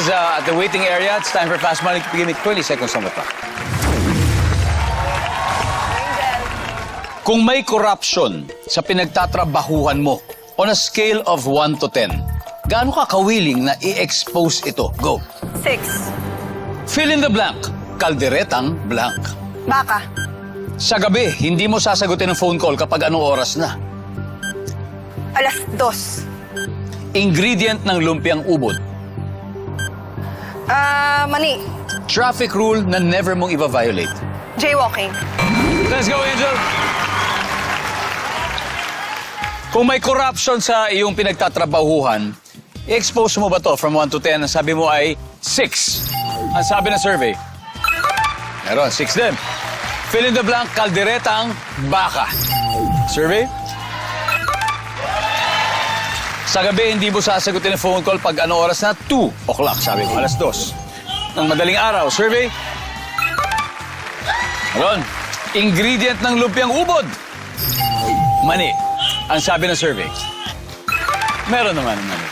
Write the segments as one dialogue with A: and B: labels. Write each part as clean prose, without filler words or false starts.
A: is at the waiting area. It's time for Fast Money. Give me 20 seconds on the clock. Kung may corruption sa pinagtatrabahuhan mo, on a scale of 1 to 10, gaano ka kawiling na i-expose ito? Go.
B: 6.
A: Fill in the blank. Kalderetang blank.
B: Baka.
A: Sa gabi, hindi mo sasagutin ng phone call kapag anong oras na.
B: Alas 2.
A: Ingredient ng lumpiang ubod.
B: Mani.
A: Traffic rule na never mong i-violate.
B: Jaywalking.
A: Let's go, Angel! Kung may corruption sa iyong pinagtatrabahuhan, i-expose mo ba to from 1 to 10? Ang sabi mo ay 6. Ang sabi ng survey. Meron, 6 din. Fill in the blank, kalderetang baka. Survey? Sa gabi, hindi mo sasagutin ang phone call pag ano oras na? 2 o'clock, sabi mo. Alas 2. Ng madaling araw. Survey? Meron. Ingredient ng lumpiang ubod. Mani. Ang sabi ng survey. Meron naman ang mani.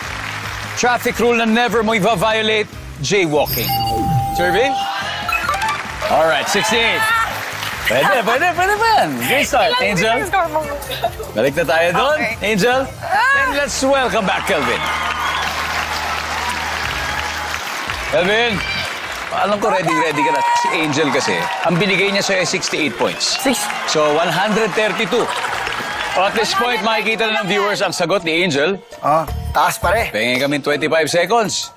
A: Traffic rule na never mo i-violate, jaywalking. Survey? Alright, 68. Pwede ba? Great start, Angel. Balik na tayo doon,
B: Okay.
A: Angel. And let's welcome back, Kelvin. Kelvin, alam ko ready ka na. Si Angel kasi, ang binigay niya sa'yo ay 68 points.
B: 6.
A: So, 132. At this point, makikita na ng viewers ang sagot ni Angel.
C: Taas pare.
A: Pengin kami 25 seconds.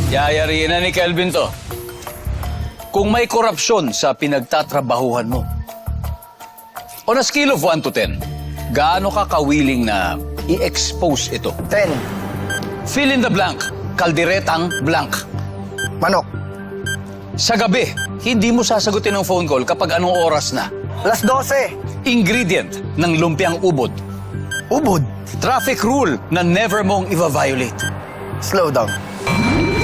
A: Yayariin na ni Kelvin to. Kung may korupsyon sa pinagtatrabahuhan mo, on a scale of 1 to 10, gaano ka kawiling na i-expose ito?
C: 10.
A: Fill in the blank. Kalderetang blank.
C: Manok.
A: Sa gabi, hindi mo sasagutin ng phone call kapag anong oras na.
C: Alas 12.
A: Ingredient ng lumpiang ubod.
C: Ubod.
A: Traffic rule na never mong i-violate.
C: Slow down.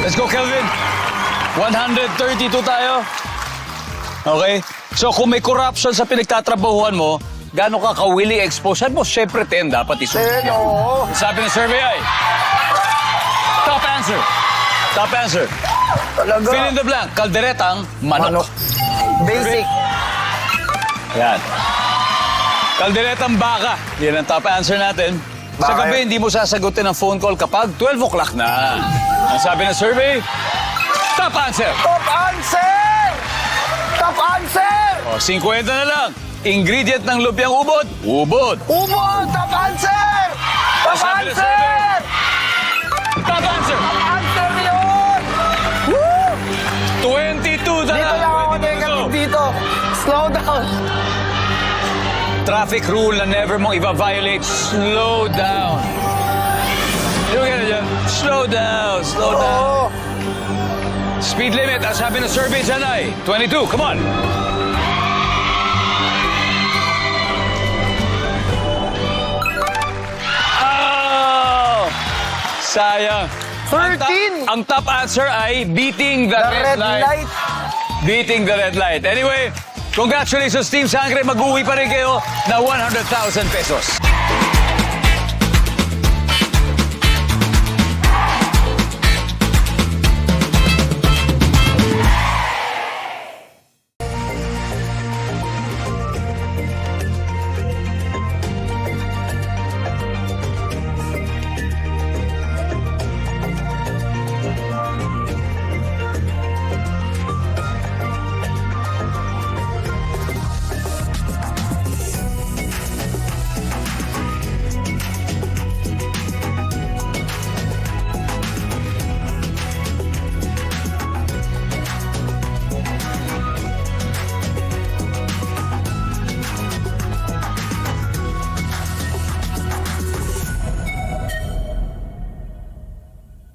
A: Let's go, Kelvin. 132 tayo. Okay? So, kung may corruption sa pinagtatrabahuhan mo, gaano ka kawiling expose? Sabi mo, syempre 10 dapat isusunod.
C: 10, oo.
A: Sabi ng survey ay, top answer. Top answer.
C: Talaga.
A: Fill in the blank. Kalderetang manok.
C: Manok. Basic.
A: Yan. Kalderetang baka. Yan ang top answer natin. Sa
C: Baka
A: gabi,
C: yun.
A: hindi mo sasagutin ang phone call kapag 12 o'clock na. Ang sabi ng survey, top answer.
C: Top answer! Top answer!
A: O, 50 na lang. Ingredient ng lumpiang ubod? Ubod.
C: Ubod! Top answer! Top
A: Sabi ng
C: answer!
A: survey. Top answer.
C: Top answer yun! Woo!
A: 22 na
C: Dito
A: lang.
C: lang ako
A: 22
C: negative dito. Slow down.
A: Traffic rule na never mong i-violate. Slow down. Look at it. Slow down. Slow down.
C: Oo.
A: Speed limit, ang sabi ng survey dyan ay 22. Come on. Oh! Sayang.
C: 13.
A: Ang top answer ay beating the,
C: The red light.
A: Beating the red light. Anyway, congratulations Team Sangre. Mag-uwi pa rin kayo na 100,000 pesos.